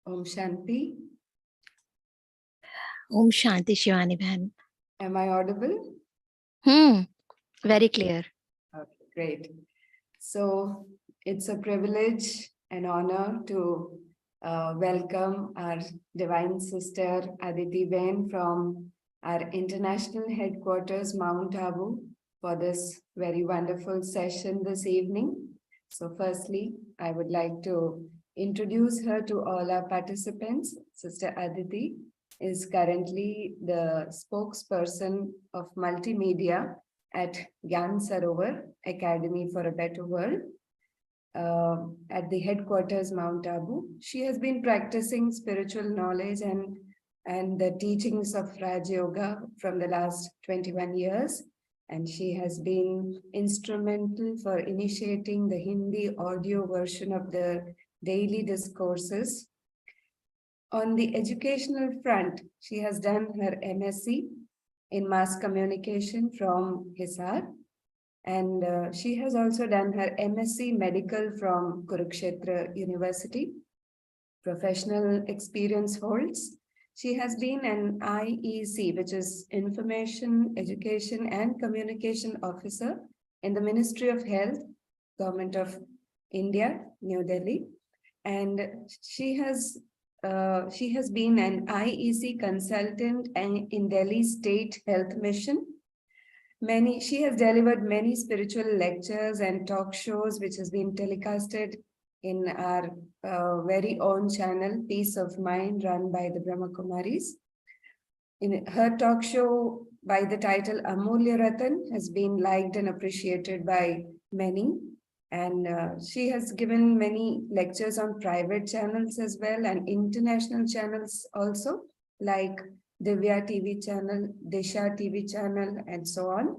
Om Shanti. Om Shanti Shivani Bhan. Am I audible? Very clear. Okay, great. So it's a privilege and honor to welcome our Divine Sister Aditi Ben from our international headquarters, Mount Abu, for this very wonderful session this evening. So firstly, I would like to introduce her to all our participants. Sister Aditi is currently the spokesperson of multimedia at Gyan Sarovar Academy for a Better World at the headquarters, Mount Abu. She has been practicing spiritual knowledge and the teachings of Raj Yoga from the last 21 years. And she has been instrumental for initiating the Hindi audio version of the daily discourses. On the educational front, she has done her MSc in mass communication from Hisar. And she has also done her MSc medical from Kurukshetra University. Professional experience holds. She has been an IEC, which is Information, Education and Communication Officer in the Ministry of Health, Government of India, New Delhi. And she has been an IEC consultant in Delhi State Health Mission. She has delivered many spiritual lectures and talk shows, which has been telecasted in our very own channel, Peace of Mind, run by the Brahma Kumaris. In her talk show by the title Amulya Ratan has been liked and appreciated by many. And she has given many lectures on private channels as well and international channels also, like Divya TV channel, Disha TV channel, and so on.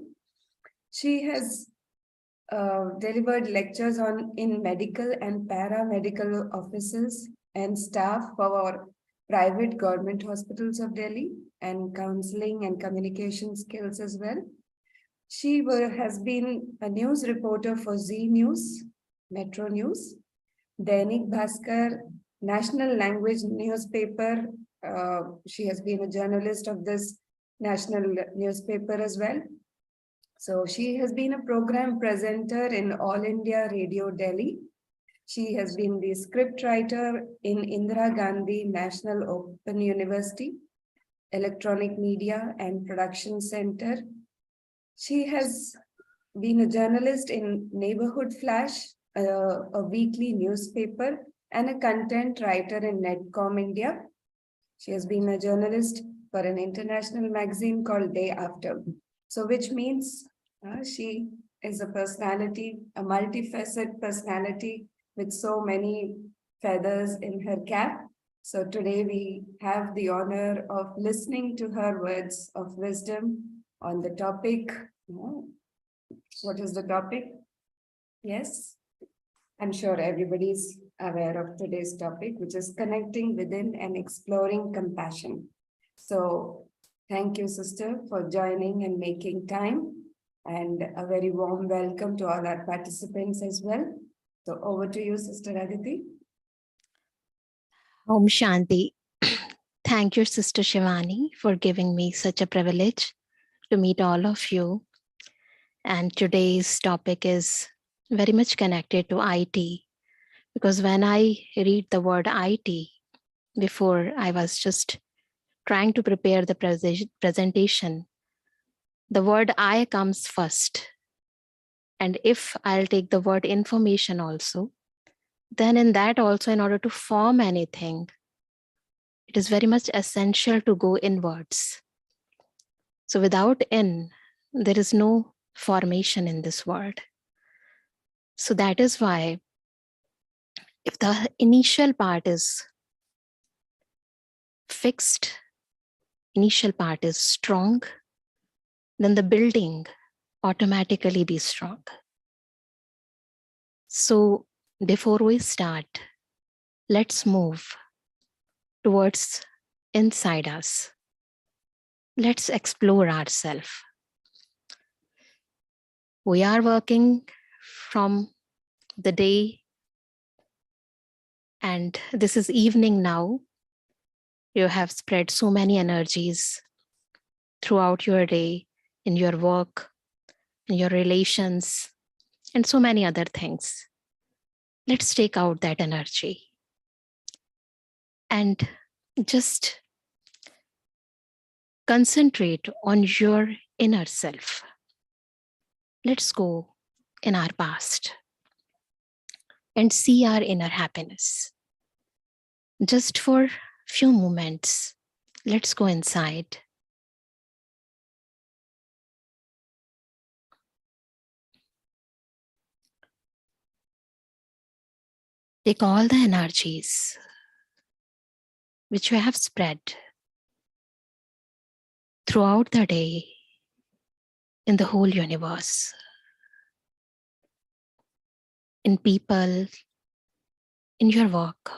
She has delivered lectures in medical and paramedical offices and staff for our private government hospitals of Delhi and counseling and communication skills as well. She has been a news reporter for Z News, Metro News, Dainik Bhaskar, National Language newspaper. She has been a journalist of this national newspaper as well. So she has been a program presenter in All India Radio Delhi. She has been the script writer in Indira Gandhi National Open University, Electronic Media and Production Center. She has been a journalist in Neighborhood Flash, a weekly newspaper, and a content writer in Netcom India. She has been a journalist for an international magazine called Day After. So which means she is a personality, a multifaceted personality with so many feathers in her cap. So today we have the honor of listening to her words of wisdom on the topic. What is the topic? Yes, I'm sure everybody's aware of today's topic, which is connecting within and exploring compassion. So thank you, sister, for joining and making time. And a very warm welcome to all our participants as well. So over to you, Sister Aditi. Om Shanti. Thank you, Sister Shivani, for giving me such a privilege to meet all of you. And today's topic is very much connected to IT, because when I read the word IT, before I was just trying to prepare the presentation, the word I comes first. And if I'll take the word information also, then in that also, in order to form anything, it is very much essential to go inwards. So without in, there is no formation in this world. So that is why if the initial part is fixed, initial part is strong, then the building automatically be strong. So before we start, let's move towards inside us. Let's explore ourselves. We are working from the day And this is evening now. You have spread so many energies throughout your day, in your work, in your relations, and so many other things. Let's take out that energy and just concentrate on your inner self. Let's go in our past and see our inner happiness. Just for few moments, let's go inside. Take all the energies which you have spread throughout the day in the whole universe, in people, in your work.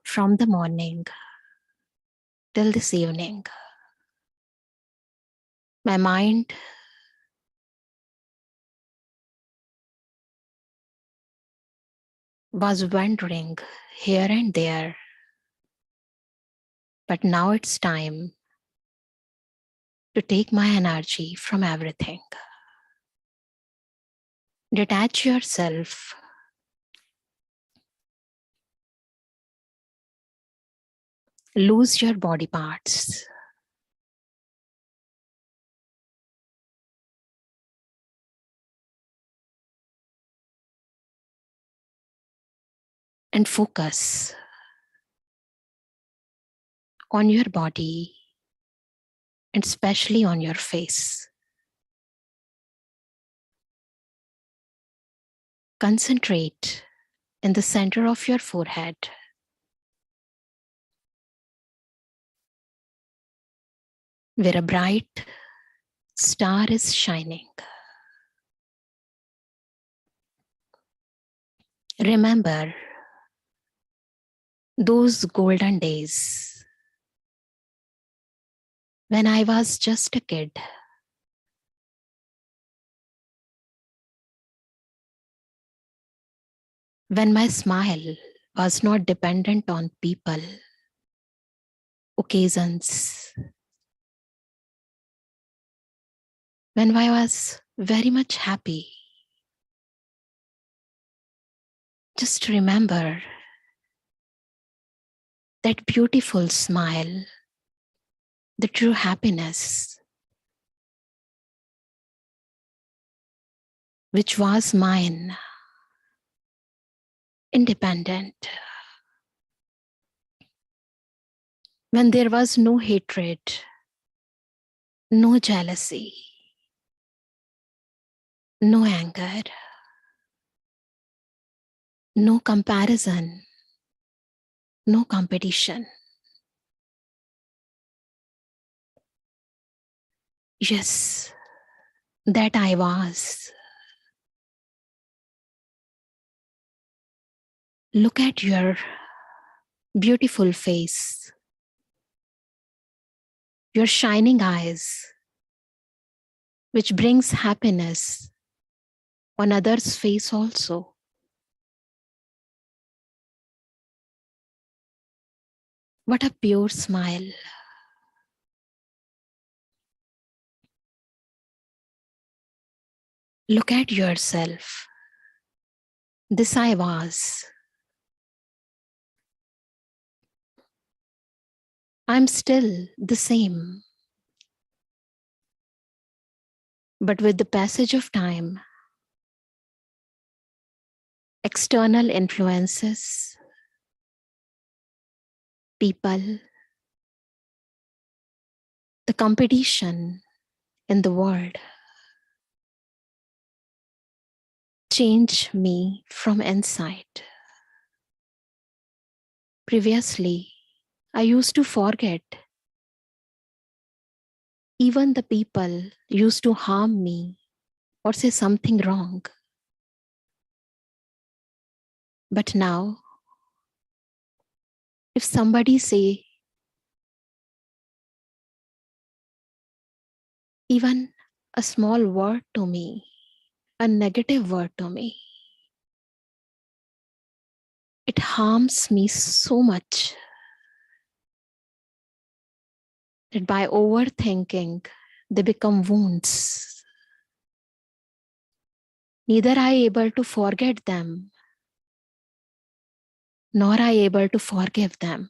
From the morning till this evening, my mind was wandering here and there, but now it's time to take my energy from everything. Detach yourself. Lose your body parts. And focus on your body and especially on your face. Concentrate in the center of your forehead. Where a bright star is shining. Remember those golden days when I was just a kid. When my smile was not dependent on people, occasions. When I was very much happy. Just remember that beautiful smile, the true happiness, which was mine, independent. When there was no hatred, no jealousy, no anger, no comparison, no competition. Yes, that I was. Look at your beautiful face, your shining eyes, which brings happiness on others' face also. What a pure smile. Look at yourself. This I was. I'm still the same. But with the passage of time, external influences, people, the competition in the world change me from inside. Previously, I used to forget. Even the people used to harm me or say something wrong. But now, if somebody say even a small word to me, a negative word to me, it harms me so much that by overthinking, they become wounds. Neither I able to forget them, nor I able to forgive them.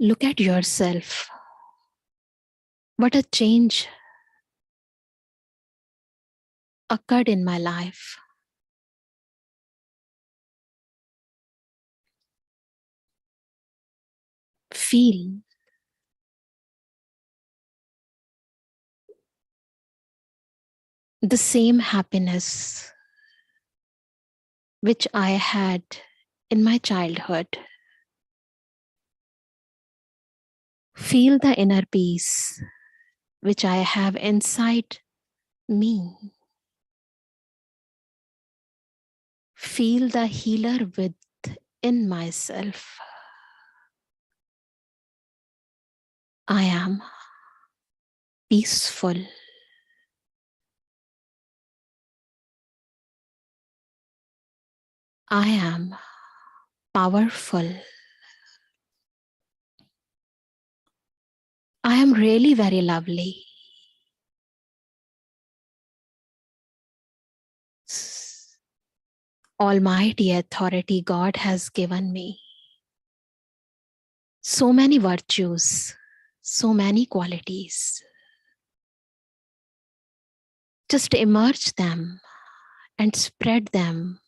Look at yourself. What a change occurred in my life. Feel the same happiness which I had in my childhood. Feel the inner peace which I have inside me. Feel the healer within myself. I am peaceful. I am powerful. I am really very lovely. Almighty authority God has given me. So many virtues, so many qualities. Just emerge them and spread them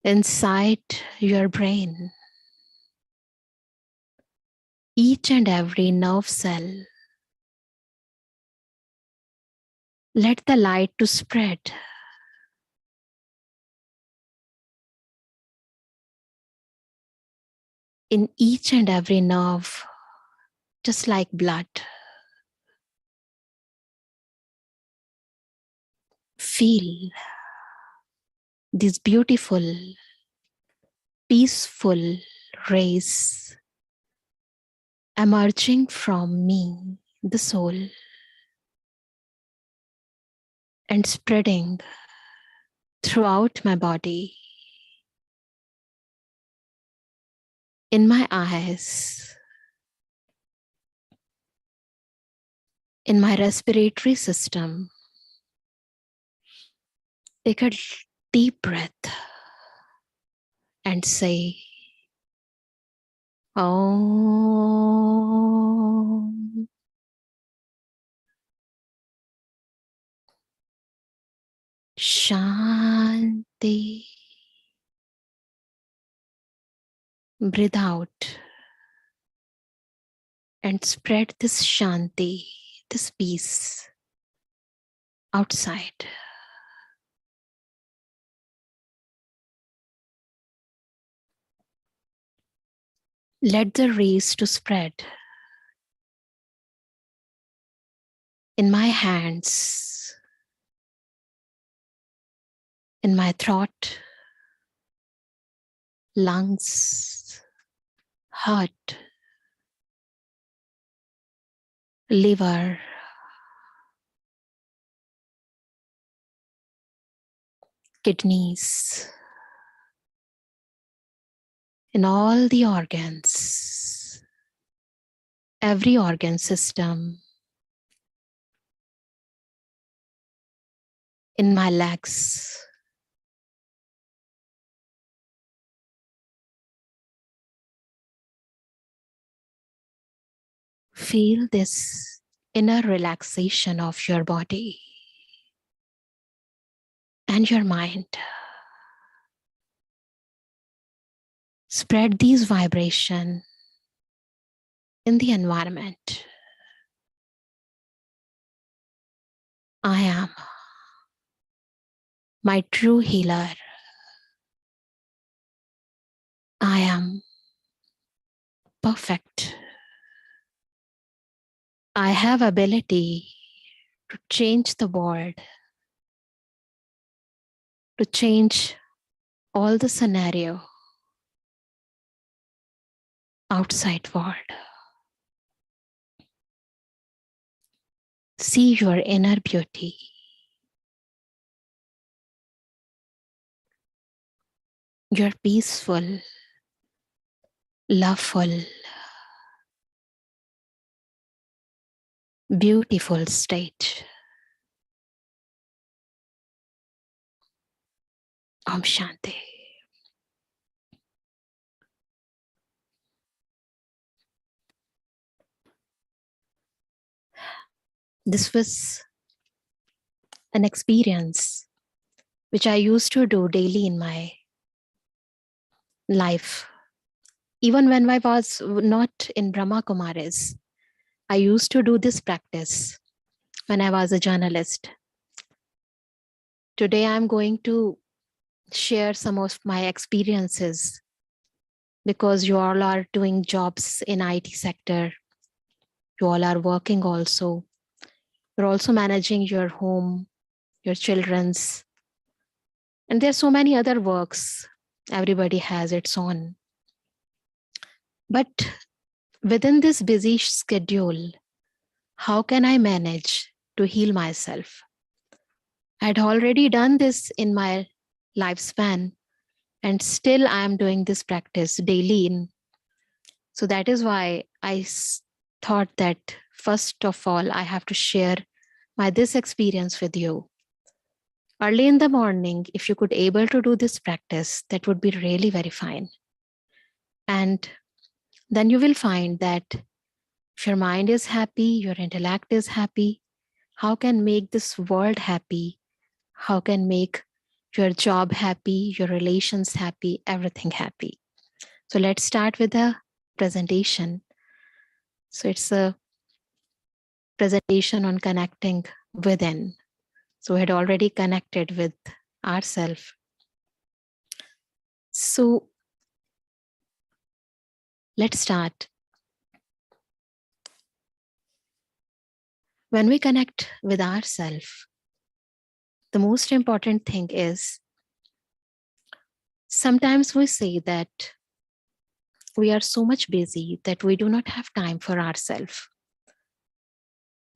inside your brain. Each and every nerve cell. Let the light to spread. In each and every nerve, just like blood. Feel this beautiful, peaceful rays emerging from me, the soul, and spreading throughout my body, in my eyes, in my respiratory system. Take a deep breath and say, Om. Shanti. Breathe out and spread this Shanti, this peace outside. Let the rays to spread in my hands, in my throat, lungs, heart, liver, kidneys, in all the organs, every organ system, in my legs, feel this inner relaxation of your body and your mind. Spread these vibrations in the environment. I am my true healer. I am perfect. I have ability to change the world to change all the scenario outside world. See your inner beauty. Your peaceful, loveful, beautiful state. Om Shanti. This was an experience which I used to do daily in my life. Even when I was not in Brahma Kumaris, I used to do this practice when I was a journalist. Today, I'm going to share some of my experiences because you all are doing jobs in IT sector. You all are working also. You're also managing your home, your children's, and there's so many other works. Everybody has its own. But within this busy schedule, how can I manage to heal myself? I'd already done this in my lifespan, and still I am doing this practice daily. So that is why I thought that first of all, I have to share this experience with you. Early in the morning, if you could able to do this practice, that would be really very fine. And then you will find that if your mind is happy, your intellect is happy, how can make this world happy? How can make your job happy, your relations happy, everything happy? So let's start with a presentation. So it's a presentation on connecting within. So we had already connected with ourselves. So let's start. When we connect with ourselves, the most important thing is sometimes we say that we are so much busy that we do not have time for ourselves.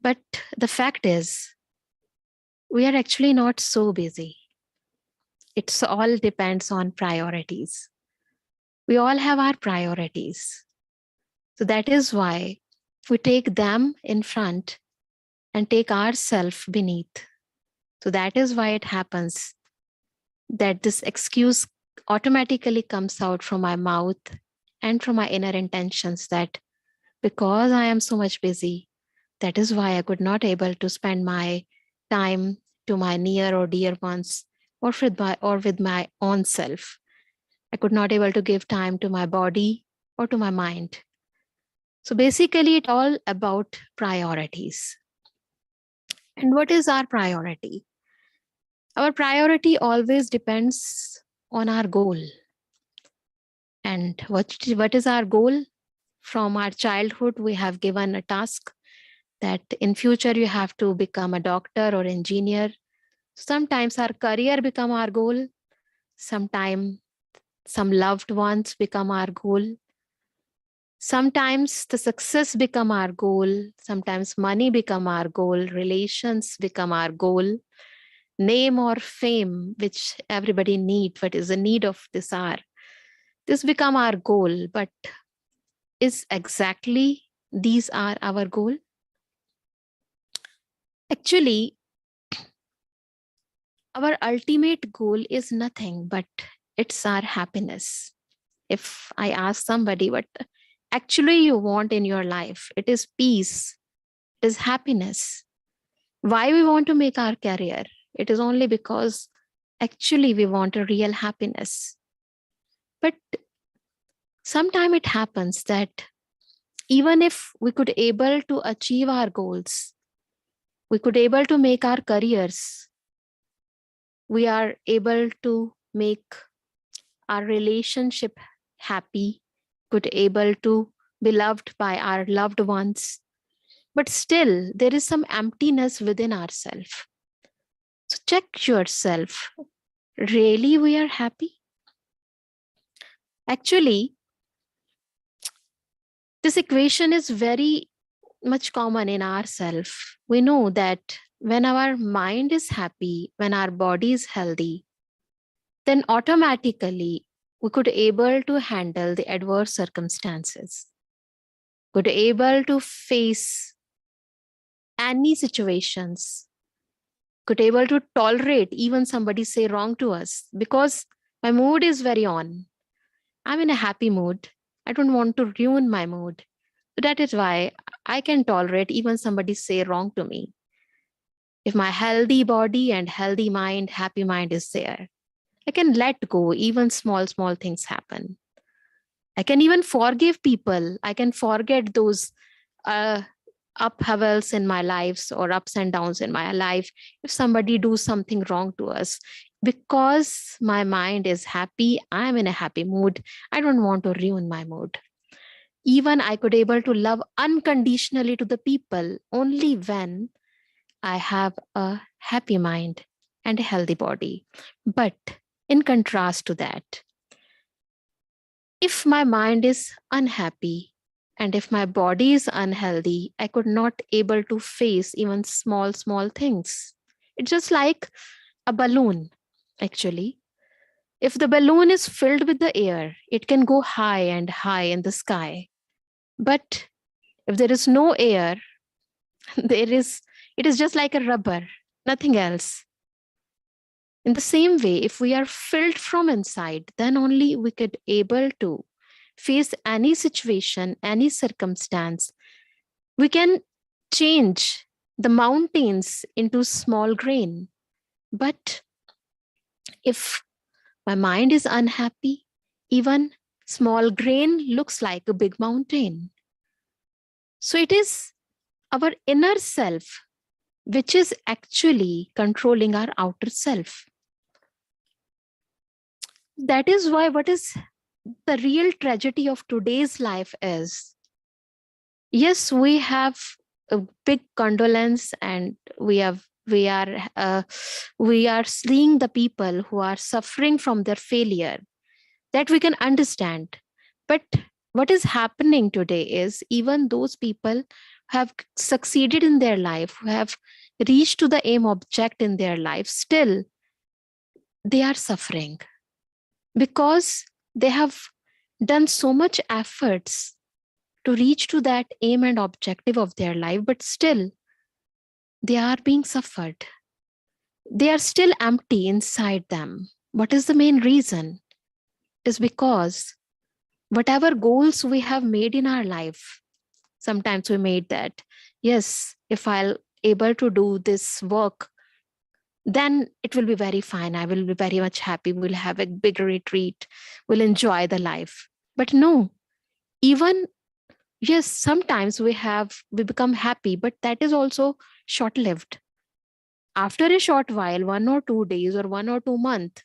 But the fact is, we are actually not so busy. It's all depends on priorities. We all have our priorities. So that is why we take them in front and take ourselves beneath. So that is why it happens that this excuse automatically comes out from my mouth and from my inner intentions that because I am so much busy, that is why I could not able to spend my time to my near or dear ones or with my own self. I could not able to give time to my body or to my mind. So basically it's all about priorities. And what is our priority? Our priority always depends on our goal. And what is our goal? From our childhood, we have given a task that in future you have to become a doctor or engineer. Sometimes our career become our goal. Sometimes some loved ones become our goal. Sometimes the success become our goal. Sometimes money become our goal. Relations become our goal. Name or fame, which everybody need, what is the need of this hour. This become our goal, but is exactly these are our goal? Actually, our ultimate goal is nothing, but it's our happiness. If I ask somebody what actually you want in your life, it is peace, it is happiness. Why we want to make our career? It is only because actually we want a real happiness. But sometimes it happens that even if we could able to achieve our goals, we could able to make our careers, we are able to make our relationship happy, could able to be loved by our loved ones, but still there is some emptiness within ourselves. So check yourself really we are happy? Actually, this equation is very much common in ourself. We know that when our mind is happy, when our body is healthy, then automatically we could able to handle the adverse circumstances, could able to face any situations, could able to tolerate even somebody say wrong to us, because my mood is very on. I'm in a happy mood. I don't want to ruin my mood. So that is why I can tolerate even somebody say wrong to me. If my healthy body and healthy mind, happy mind is there, I can let go, even small things happen. I can even forgive people. I can forget those uh, upheavals in my lives or ups and downs in my life. If somebody do something wrong to us, because my mind is happy, I'm in a happy mood. I don't want to ruin my mood. Even I could able to love unconditionally to the people only when I have a happy mind and a healthy body. But in contrast to that, if my mind is unhappy and if my body is unhealthy, I could not able to face even small things. It's just like a balloon, actually. If the balloon is filled with the air, it can go high and high in the sky. But if there is no air, it is just like a rubber, nothing else. In the same way, if we are filled from inside, then only we could able to face any situation, any circumstance. We can change the mountains into small grain. But if my mind is unhappy, even small grain looks like a big mountain. So it is our inner self which is actually controlling our outer self. That is why what is the real tragedy of today's life is, yes, we have a big condolence, and we are seeing the people who are suffering from their failure, that we can understand. But what is happening today is, even those people have succeeded in their life, who have reached to the aim object in their life, still they are suffering because they have done so much efforts to reach to that aim and objective of their life, but still they are being suffered. They are still empty inside them. What is the main reason? It is because whatever goals we have made in our life, sometimes we made that, yes, if I'll able to do this work, then it will be very fine. I will be very much happy. We'll have a big retreat. We'll enjoy the life. But no, even yes, sometimes we become happy, but that is also short lived. After a short while, 1 or 2 days or 1 or 2 months,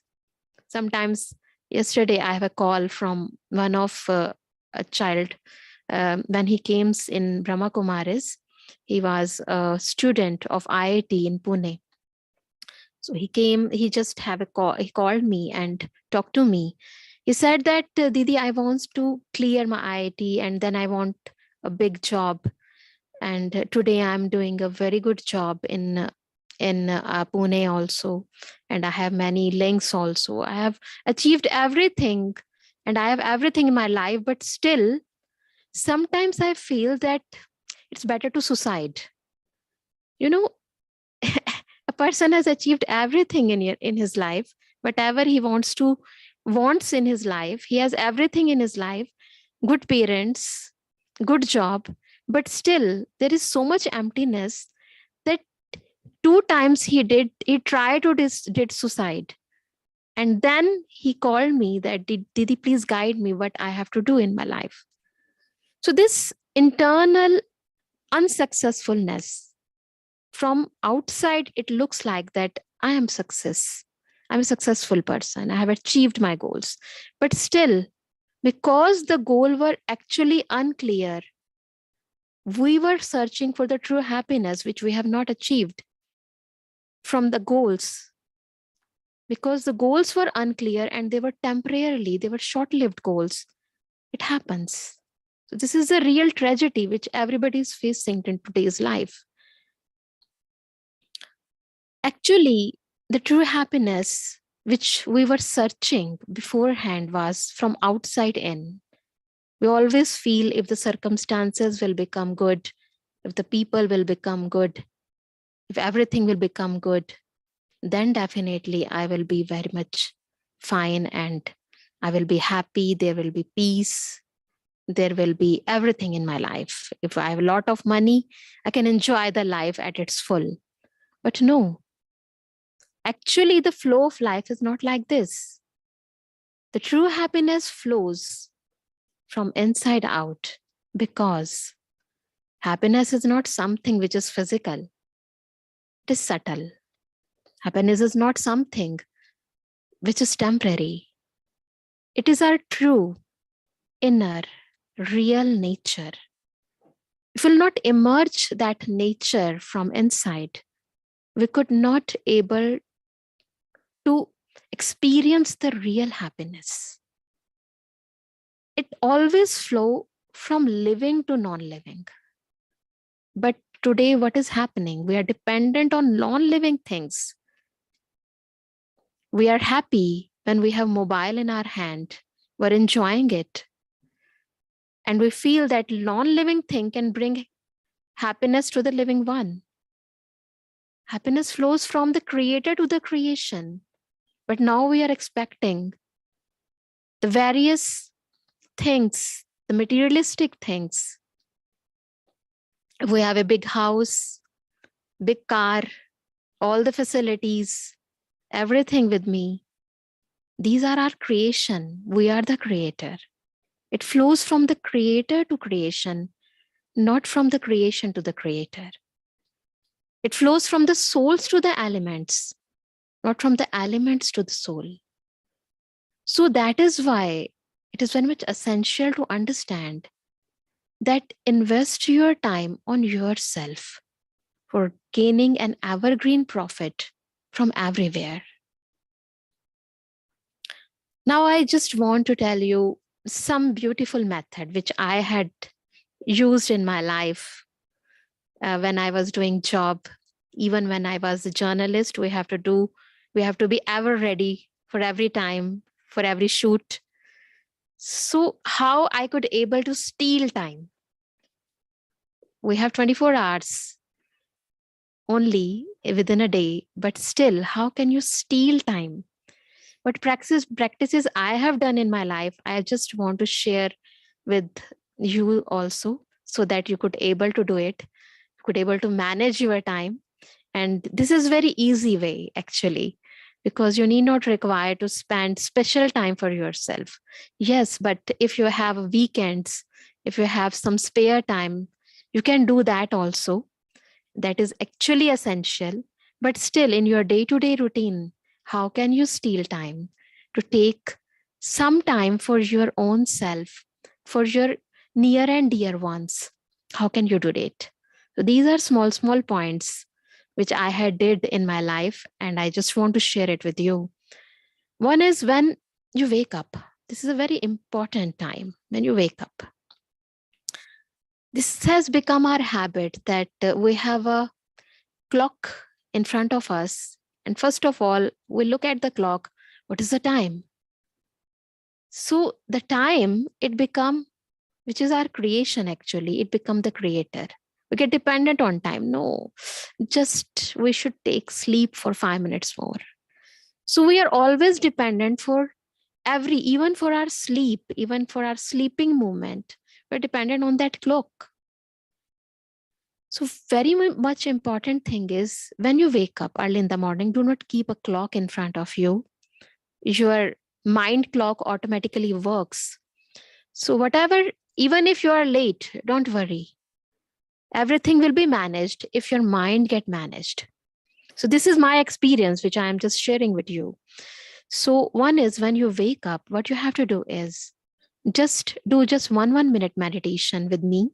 sometimes yesterday I have a call from one of a child. When he came in Brahma Kumaris, he was a student of IIT in Pune. So he came, he just have a call, he called me and talked to me. He said that, Didi, I want to clear my IIT and then I want a big job. And today I'm doing a very good job in Pune also, and I have many links also. I have achieved everything, and I have everything in my life, but still, sometimes I feel that it's better to suicide. You know, a person has achieved everything in his life, whatever he wants in his life. He has everything in his life, good parents, good job, but still there is so much emptiness that 2 times he tried to did suicide, and then he called me that, Didi, please guide me what I have to do in my life. So this internal unsuccessfulness, from outside it looks like that I am success, I'm a successful person, I have achieved my goals, but still, because the goal were actually unclear, we were searching for the true happiness which we have not achieved from the goals. because the goals were unclear and they were temporarily, they were short-lived goals. It happens. So this is a real tragedy which everybody is facing in today's life. Actually, the true happiness which we were searching beforehand was from outside in. We always feel if the circumstances will become good, if the people will become good, if everything will become good, then definitely I will be very much fine and I will be happy. There will be peace. There will be everything in my life. If I have a lot of money, I can enjoy the life at its full. But no, actually, the flow of life is not like this. The true happiness flows from inside out because happiness is not something which is physical, it is subtle. Happiness is not something which is temporary. It is our true, inner, real nature. If we will not emerge that nature from inside, we could not able to experience the real happiness. It always flow from living to non-living. But today, what is happening? We are dependent on non-living things. We are happy when we have mobile in our hand. We're enjoying it. And we feel that non-living thing can bring happiness to the living one. Happiness flows from the creator to the creation. But now we are expecting the various things, the materialistic things. We have a big house, big car, all the facilities, everything with me. These are our creation. We are the creator. It flows from the creator to creation, not from the creation to the creator. It flows from the souls to the elements, not from the elements to the soul. So that is why it is very much essential to understand that invest your time on yourself for gaining an evergreen profit from everywhere. Now, I just want to tell you some beautiful method which I had used in my life when I was doing job. Even when I was a journalist, we have to be ever ready for every time, for every shoot. So how I could able to steal time? We have 24 hours only within a day, but still, how can you steal time? What practices I have done in my life, I just want to share with you also, so that you could able to do it, could able to manage your time. And this is very easy way actually, because you need not require to spend special time for yourself. Yes, but if you have weekends, if you have some spare time, you can do that also. That is actually essential. But still, in your day-to-day routine, how can you steal time to take some time for your own self, for your near and dear ones? How can you do it? So these are small points which I had did in my life, and I just want to share it with you. One is when you wake up. This is a very important time when you wake up. This has become our habit that we have a clock in front of us. And first of all, we look at the clock. What is the time? So the time, it become, which is our creation actually, it become the creator. We get dependent on time. No, just we should take sleep for 5 minutes more. So we are always dependent for even for our sleep, even for our sleeping moment, we're dependent on that clock. So very much important thing is when you wake up early in the morning, do not keep a clock in front of you. Your mind clock automatically works. So whatever, even if you are late, don't worry. Everything will be managed if your mind get managed. So this is my experience, which I am just sharing with you. So one is when you wake up, what you have to do is just do just 1 minute meditation with me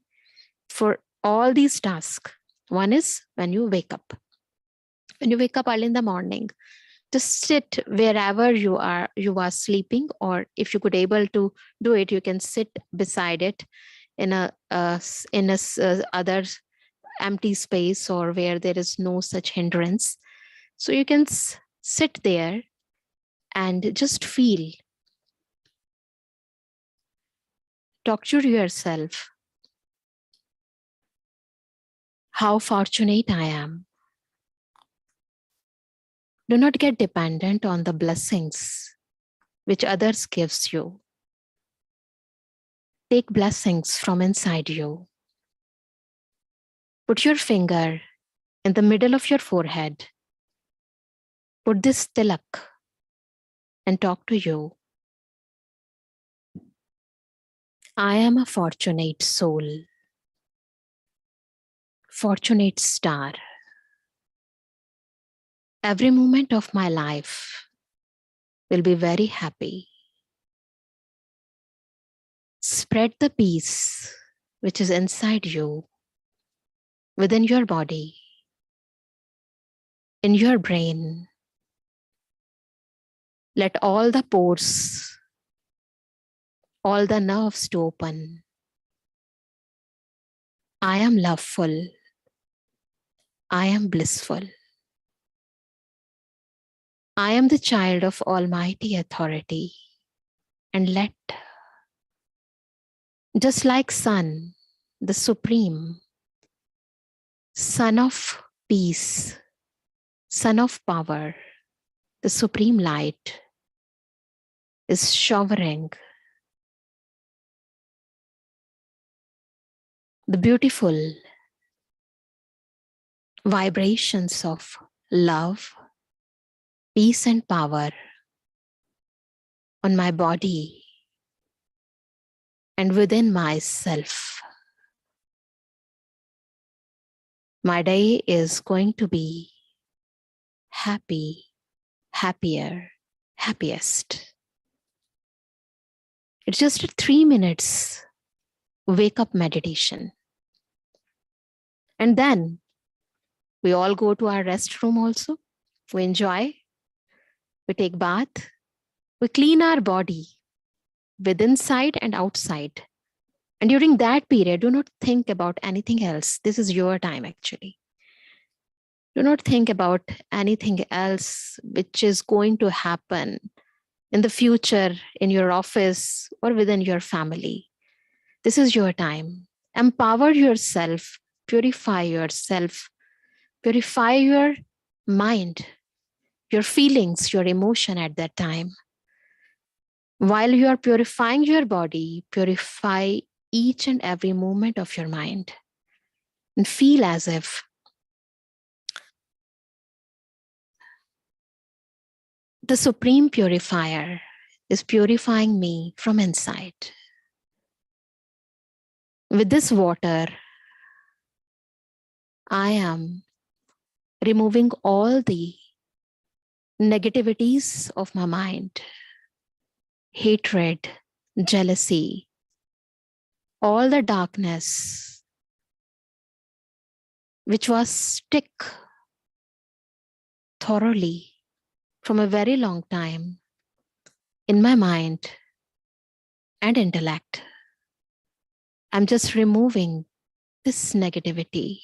for all these tasks. One is when you wake up. When you wake up early in the morning, Just sit wherever you are sleeping, or if you could able to do it, you can sit beside it in a other empty space, or where there is no such hindrance. So you can sit there and just feel. Talk to yourself. How fortunate I am. Do not get dependent on the blessings which others gives you. Take blessings from inside you. Put your finger in the middle of your forehead. Put this tilak and talk to you. I am a fortunate soul, fortunate star. Every moment of my life will be very happy. Spread the peace which is inside you, within your body, in your brain. Let all the pores, all the nerves to open. I am loveful. I am blissful. I am the child of Almighty Authority. And let, just like Sun, the Supreme, Son of Peace, Son of Power, the Supreme Light, is showering the beautiful vibrations of love, peace, and power on my body and within myself. My day is going to be happy, happier, happiest. It's just a 3 minutes wake up meditation. And then we all go to our restroom also. We enjoy, we take bath, we clean our body within inside and outside. And during that period, do not think about anything else. This is your time actually. Do not think about anything else which is going to happen in the future in your office or within your family. This is your time. Empower yourself, purify yourself, purify your mind, your feelings, your emotion at that time. While you are purifying your body, purify each and every moment of your mind and feel as if the Supreme Purifier is purifying me from inside. With this water, I am removing all the negativities of my mind, hatred, jealousy, all the darkness which was stuck thoroughly from a very long time in my mind and intellect. I'm just removing this negativity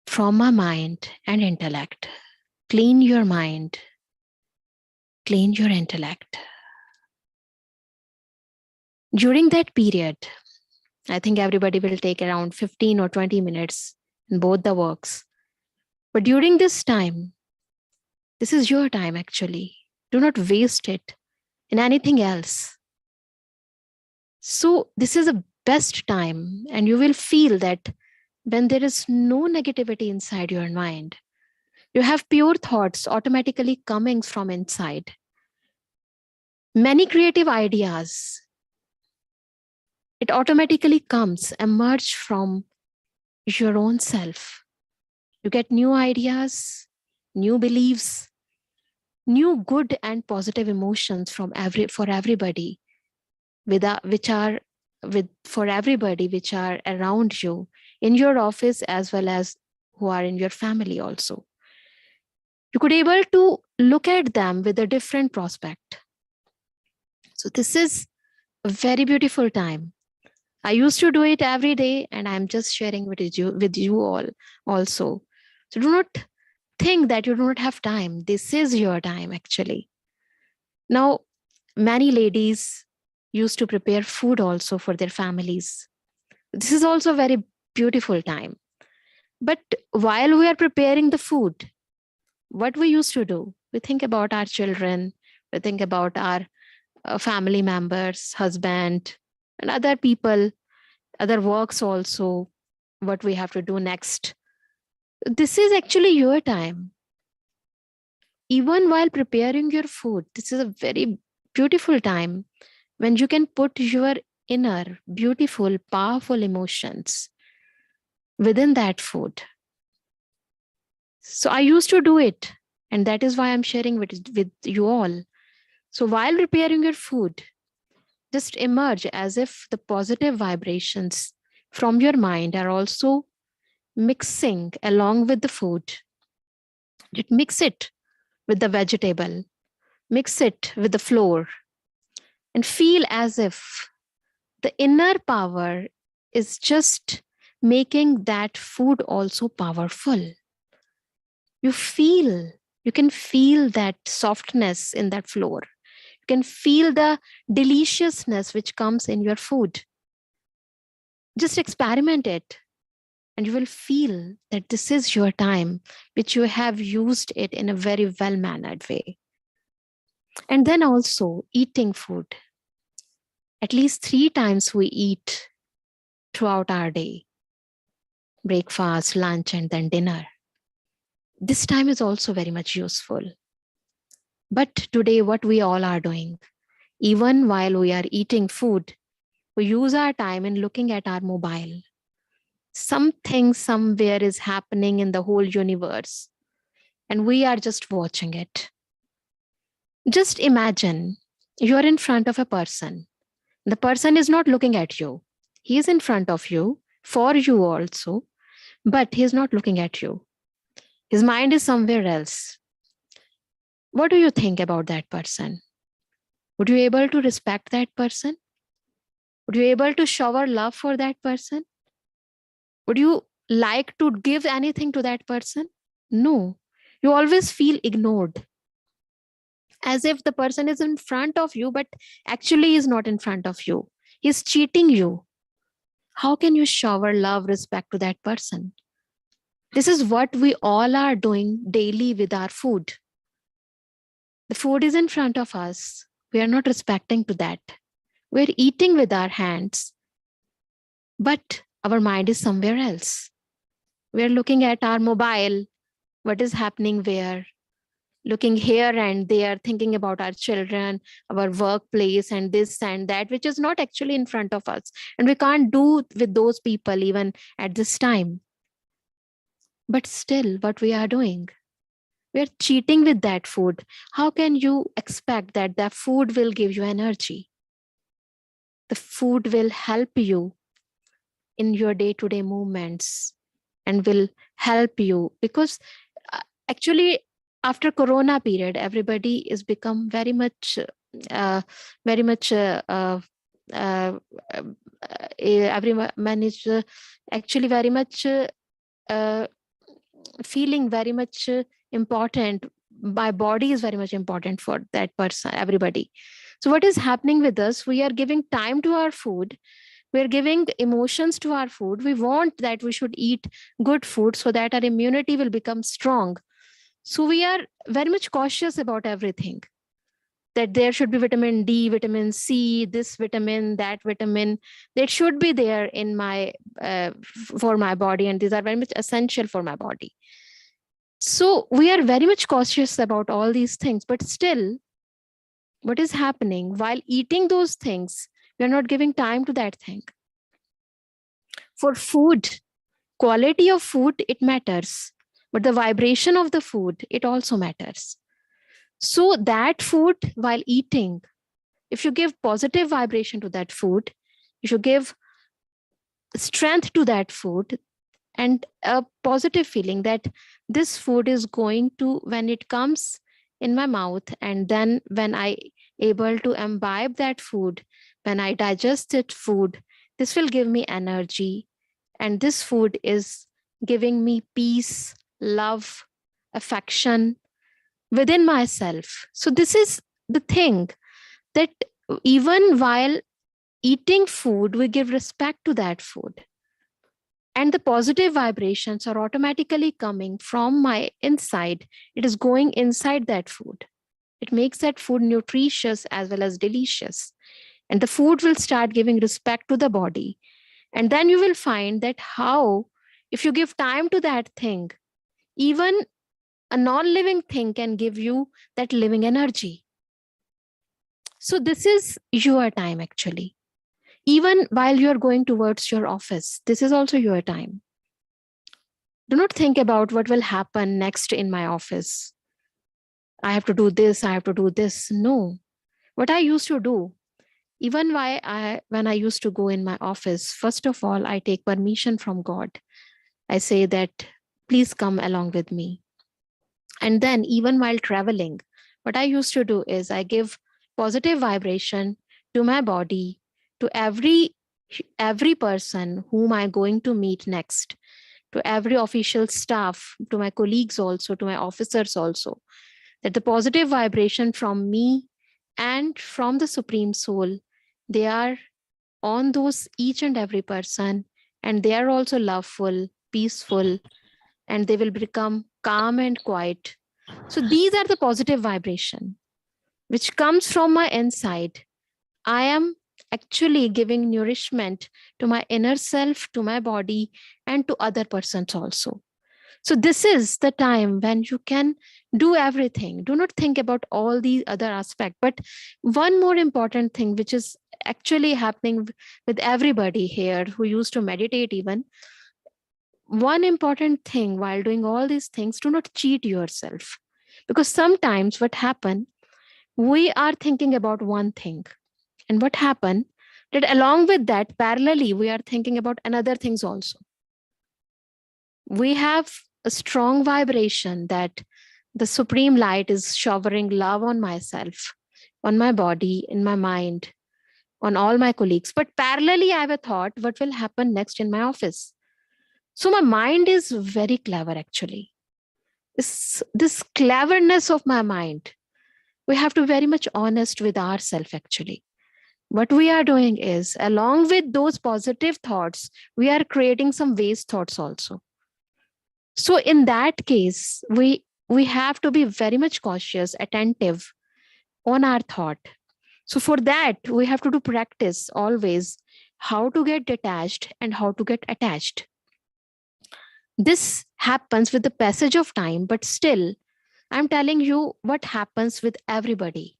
from my mind and intellect. Clean your mind, clean your intellect. During that period, I think everybody will take around 15 or 20 minutes in both the works. But during this time, this is your time actually. Do not waste it in anything else. So this is a best time, and you will feel that when there is no negativity inside your mind, you have pure thoughts automatically coming from inside. Many creative ideas, it automatically comes, emerge from your own self. You get new ideas, new beliefs, new good and positive emotions for everybody, for everybody which are around you in your office as well as who are in your family also. You could able to look at them with a different prospect. So this is a very beautiful time. I used to do it every day, and I'm just sharing with you all also. So do not think that you do not have time. This is your time actually. Now, many ladies used to prepare food also for their families. This is also a very beautiful time. But while we are preparing the food, what we used to do, we think about our children, we think about our family members, husband, and other people, other works also, what we have to do next. This is actually your time. Even while preparing your food, this is a very beautiful time when you can put your inner, beautiful, powerful emotions within that food. So I used to do it, and that is why I'm sharing with you all. So while preparing your food, just emerge as if the positive vibrations from your mind are also mixing along with the food. Just mix it with the vegetable, mix it with the flour, and feel as if the inner power is just making that food also powerful. You feel, you can feel that softness in that flour. You can feel the deliciousness which comes in your food. Just experiment it, and you will feel that this is your time, which you have used it in a very well mannered way. And then also eating food. At least 3 times we eat throughout our day: breakfast, lunch, and then dinner. This time is also very much useful. But today, what we all are doing, even while we are eating food, we use our time in looking at our mobile. Something somewhere is happening in the whole universe, and we are just watching it. Just imagine you are in front of a person. The person is not looking at you. He is in front of you, for you also, but he is not looking at you. His mind is somewhere else. What do you think about that person? Would you able to respect that person? Would you able to shower love for that person? Would you like to give anything to that person? No. You always feel ignored, as if the person is in front of you, but actually is not in front of you. He's cheating you. How can you shower love, respect to that person? This is what we all are doing daily with our food. The food is in front of us. We are not respecting to that. We're eating with our hands, but our mind is somewhere else. We're looking at our mobile, what is happening where, looking here and there, thinking about our children, our workplace, and this and that, which is not actually in front of us. And we can't do with those people even at this time. But still, what we are doing, we're cheating with that food. How can you expect that the food will give you energy? The food will help you in your day-to-day movements and will help you, because actually after corona period, everybody is become very much uh, very much everyone is actually very much feeling very much important. My body is very much important for that person, everybody. So what is happening with us, we are giving time to our food, we're giving emotions to our food. We want that we should eat good food so that our immunity will become strong. So we are very much cautious about everything, that there should be vitamin D, vitamin C, this vitamin, that vitamin, that should be there in my for my body, and these are very much essential for my body. So we are very much cautious about all these things, but still, what is happening while eating those things, we are not giving time to that thing. For food, quality of food, it matters, but the vibration of the food, it also matters. So that food, while eating, if you give positive vibration to that food, if you give strength to that food, and a positive feeling that this food is going to, when it comes in my mouth, and then when I able to imbibe that food, when I digest it food, this will give me energy, and this food is giving me peace, love, affection within myself. So this is the thing, that even while eating food, we give respect to that food. And the positive vibrations are automatically coming from my inside. It is going inside that food. It makes that food nutritious as well as delicious. And the food will start giving respect to the body. And then you will find that how, if you give time to that thing, even a non living thing can give you that living energy. So, this is your time actually. Even while you are going towards your office, this is also your time. Do not think about what will happen next in my office. I have to do this, I have to do this. No. What I used to do, even when I used to go in my office, first of all, I take permission from God. I say that, please come along with me. And then, even while traveling, what I used to do is I give positive vibration to my body, to every person whom I'm going to meet next, to every official staff, to my colleagues also, to my officers also, that the positive vibration from me and from the Supreme Soul, they are on those each and every person, and they are also loveful, peaceful, and they will become calm and quiet. So these are the positive vibration which comes from my inside. I am actually giving nourishment to my inner self, to my body, and to other persons also. So this is the time when you can do everything. Do not think about all the other aspects. But one more important thing, which is actually happening with everybody here who used to meditate even, one important thing while doing all these things, do not cheat yourself. Because sometimes what happen, we are thinking about one thing. And what happen, that along with that, parallelly, we are thinking about another things also. We have a strong vibration that the supreme light is showering love on myself, on my body, in my mind, on all my colleagues. But parallelly, I have a thought, what will happen next in my office? So my mind is very clever actually. This cleverness of my mind, we have to be very much honest with ourselves actually. What we are doing is, along with those positive thoughts, we are creating some waste thoughts also. So in that case, we have to be very much cautious, attentive on our thought. So for that, we have to do practice always, how to get detached and how to get attached. This happens with the passage of time, but still, I'm telling you what happens with everybody.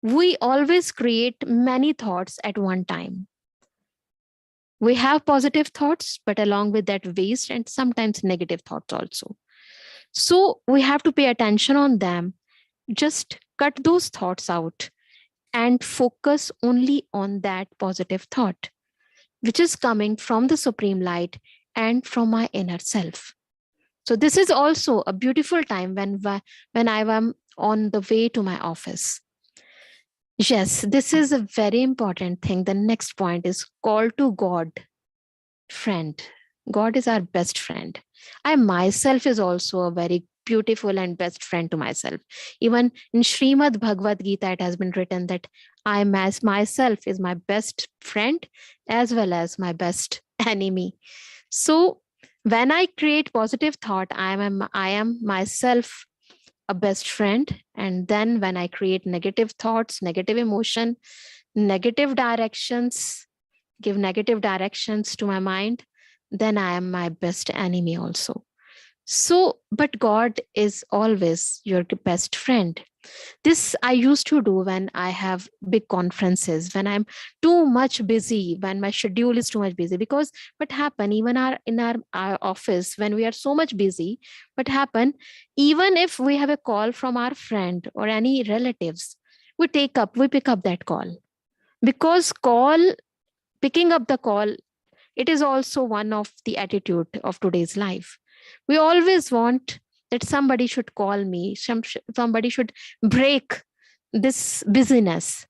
We always create many thoughts at one time. We have positive thoughts, but along with that, waste and sometimes negative thoughts also. So we have to pay attention on them. Just cut those thoughts out and focus only on that positive thought, which is coming from the Supreme Light and from my inner self. So this is also a beautiful time when I am on the way to my office. Yes, this is a very important thing. The next point is call to God, friend. God is our best friend. I myself is also a very beautiful and best friend to myself. Even in Srimad Bhagavad Gita, it has been written that I myself is my best friend as well as my best enemy. So when I create positive thought, I am myself a best friend. And then when I create negative thoughts, negative emotion, negative directions, give negative directions to my mind, then I am my best enemy also. So, but God is always your best friend. This I used to do when I have big conferences, when I'm too much busy, when my schedule is too much busy. Because what happen, even in our office, when we are so much busy, what happen, even if we have a call from our friend or any relatives, we pick up that call. Because picking up the call it is also one of the attitude of today's life. We always want that somebody should call me, somebody should break this busyness.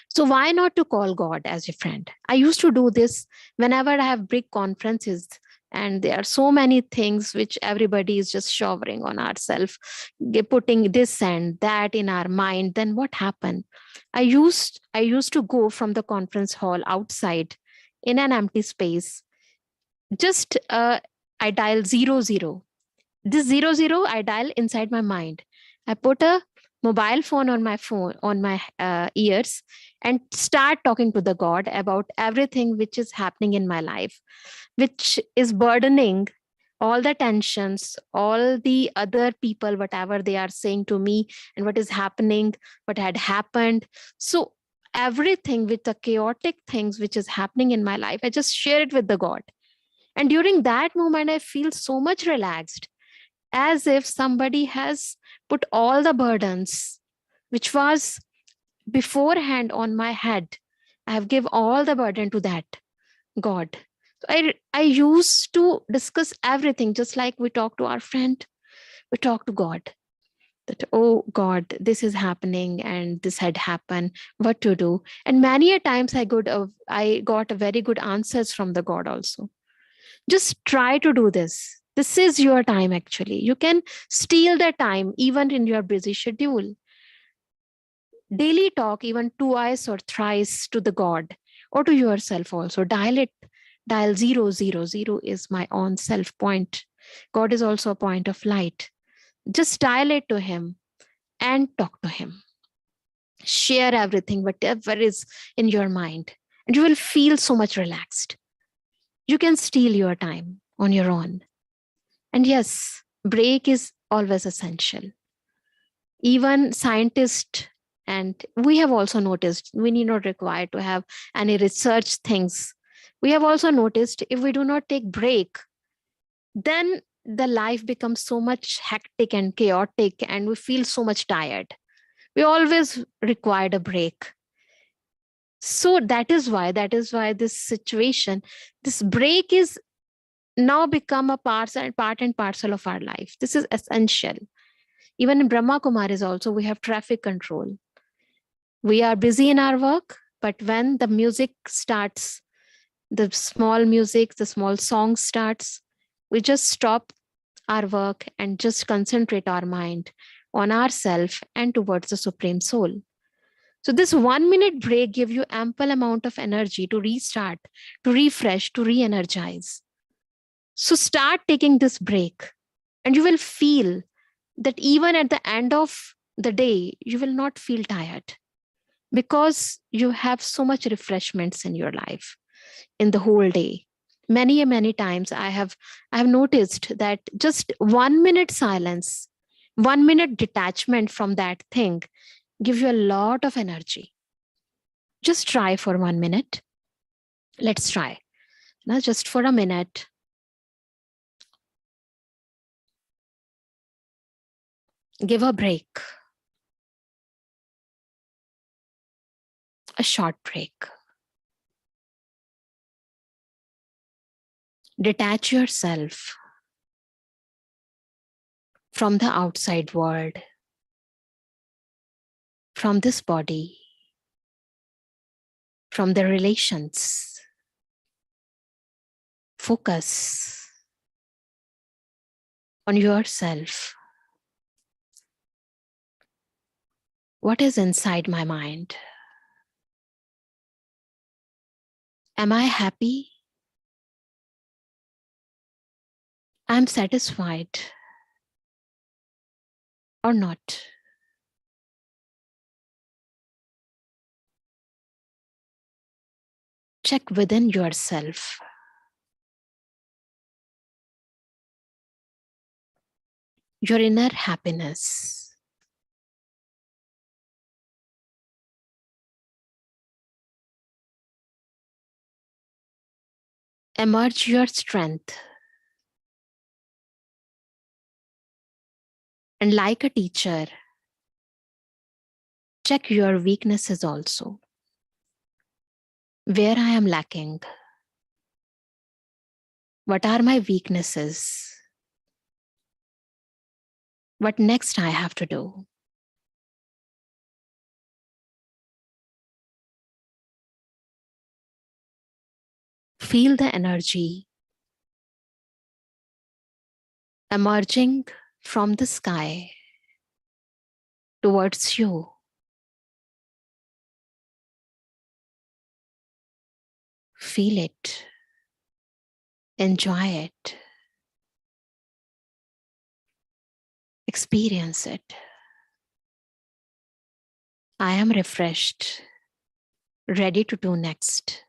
So why not to call God as a friend? I used to do this whenever I have big conferences and there are so many things which everybody is just showering on ourselves, putting this and that in our mind. Then what happened? I used to go from the conference hall outside in an empty space. Just I dial 00. This 00 I dial inside my mind. I put a mobile phone on my ears and start talking to the God about everything which is happening in my life, which is burdening all the tensions, all the other people, whatever they are saying to me, and what is happening, what had happened. So everything with the chaotic things which is happening in my life, I just share it with the God. And during that moment, I feel so much relaxed, as if somebody has put all the burdens which was beforehand on my head. I have give all the burden to that God. So I used to discuss everything, just like we talk to our friend, we talk to God. That, oh God, this is happening and this had happened, what to do? And many a times I got a very good answers from the God also. Just try to do this. This is your time actually. You can steal the time even in your busy schedule. Daily talk even twice or thrice to the God or to yourself also. Dial it. Dial 000 is my own self point. God is also a point of light. Just dial it to him and talk to him. Share everything, whatever is in your mind, and you will feel so much relaxed. You can steal your time on your own. And yes, break is always essential. Even scientists, and we have also noticed, we need not require to have any research things. We have also noticed if we do not take break, then the life becomes so much hectic and chaotic and we feel so much tired. We always required a break. So that is why this situation, this break is now become a part and parcel of our life. This is essential. Even in Brahma Kumaris also, we have traffic control. We are busy in our work, but when the music starts, the small music, the small song starts, we just stop our work and just concentrate our mind on ourself and towards the Supreme Soul. So this 1 minute break give you ample amount of energy to restart, to refresh, to re-energize. So start taking this break and you will feel that even at the end of the day, you will not feel tired because you have so much refreshments in your life in the whole day. Many times I have noticed that just 1 minute silence, 1 minute detachment from that thing give you a lot of energy. Just try for 1 minute. Let's try. Now, just for a minute. Give a break. A short break. Detach yourself from the outside world, from this body, from the relations. Focus on yourself. What is inside my mind? Am I happy? I'm satisfied or not? Check within yourself. Your inner happiness. Emerge your strength. And like a teacher, check your weaknesses also. Where I am lacking, What are my weaknesses? What next I have to do? Feel the energy emerging from the sky towards you. Feel it. Enjoy it. Experience it. I am refreshed, ready to do next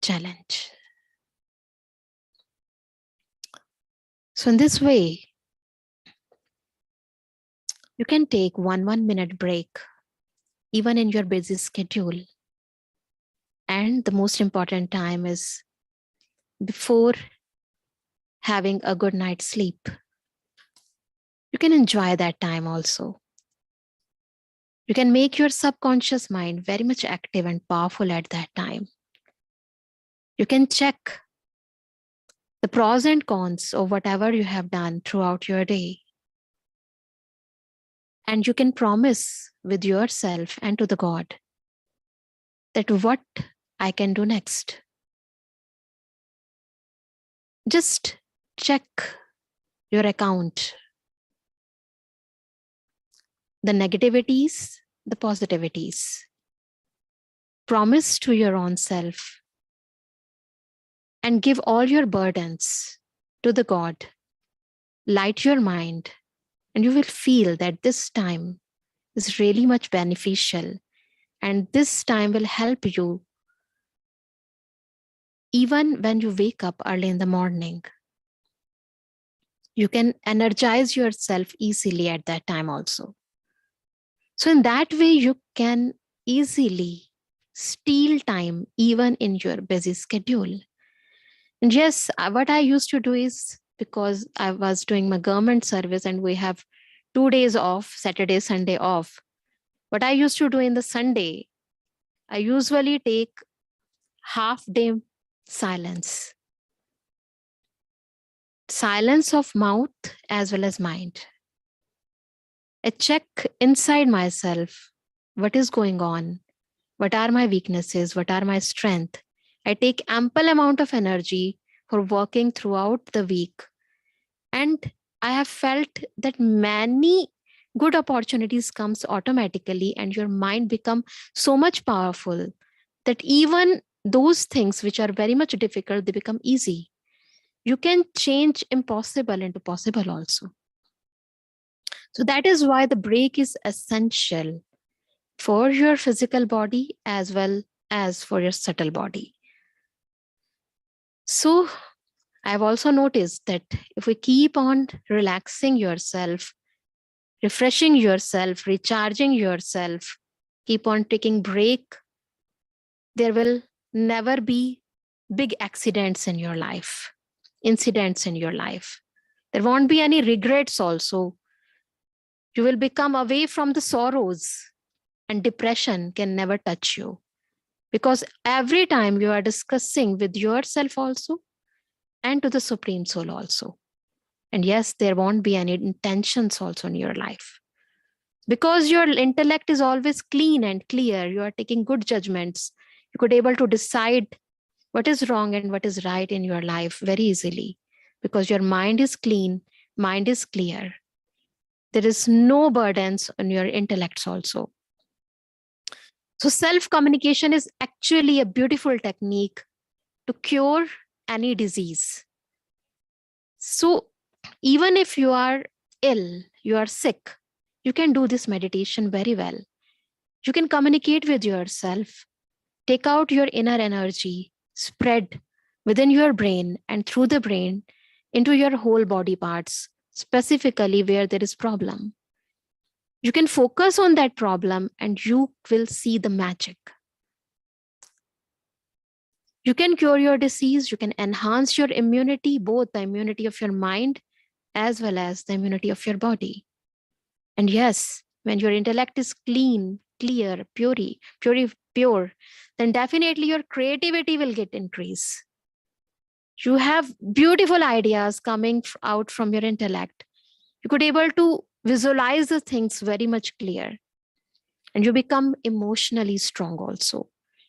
challenge. So in this way, you can take 1 minute break, even in your busy schedule. And the most important time is before having a good night's sleep. You can enjoy that time also. You can make your subconscious mind very much active and powerful at that time. You can check the pros and cons of whatever you have done throughout your day. And you can promise with yourself and to the God that what I can do next. Just check your account, the negativities, the positivities. Promise to your own self and give all your burdens to the God. Light your mind, and you will feel that this time is really much beneficial, and this time will help you even when you wake up early in the morning. You can energize yourself easily at that time also. So in that way, you can easily steal time even in your busy schedule. And yes, what I used to do is, because I was doing my government service and we have 2 days off, Saturday, Sunday off. What I used to do in the Sunday, I usually take half day silence. Silence of mouth as well as mind. I check inside myself what is going on, what are my weaknesses, what are my strengths. I take ample amount of energy for working throughout the week. And I have felt that many good opportunities comes automatically and your mind become so much powerful that even those things which are very much difficult, they become easy. You can change impossible into possible also. So that is why the break is essential for your physical body as well as for your subtle body. So I've also noticed that if we keep on relaxing yourself, refreshing yourself, recharging yourself, keep on taking break, there will never be big accidents in your life, incidents in your life. There won't be any regrets also. You will become away from the sorrows, and depression can never touch you. Because every time you are discussing with yourself also and to the Supreme Soul also. And yes, there won't be any intentions also in your life. Because your intellect is always clean and clear, you are taking good judgments. You could able to decide what is wrong and what is right in your life very easily. Because your mind is clean, mind is clear. There is no burdens on your intellects also. So self-communication is actually a beautiful technique to cure any disease. So even if you are ill, you are sick, you can do this meditation very well. You can communicate with yourself, take out your inner energy, spread within your brain and through the brain into your whole body parts, specifically where there is problem. You can focus on that problem and you will see the magic. You can cure your disease, you can enhance your immunity, both the immunity of your mind as well as the immunity of your body. And yes, when your intellect is clean, clear, pure, then definitely your creativity will get increase. You have beautiful ideas coming out from your intellect. You could able to visualize the things very much clear, and you become emotionally strong also.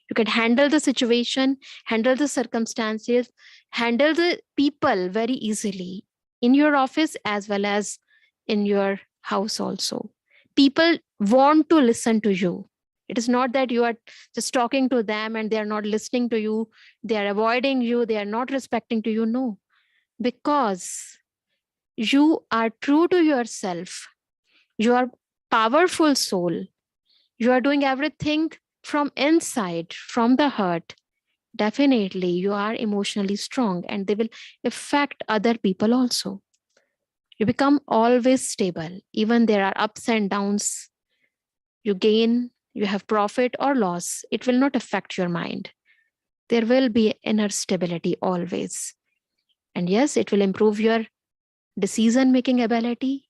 You can handle the situation, handle the circumstances, handle the people very easily in your office as well as in your house also. People want to listen to you. It is not that you are just talking to them and they are not listening to you, they are avoiding you, they are not respecting to you. No, because you are true to yourself. You are powerful soul. You are doing everything from inside, from the heart. Definitely, you are emotionally strong and they will affect other people also. You become always stable. Even there are ups and downs, you gain, you have profit or loss, it will not affect your mind. There will be inner stability always. And yes, it will improve your decision making ability.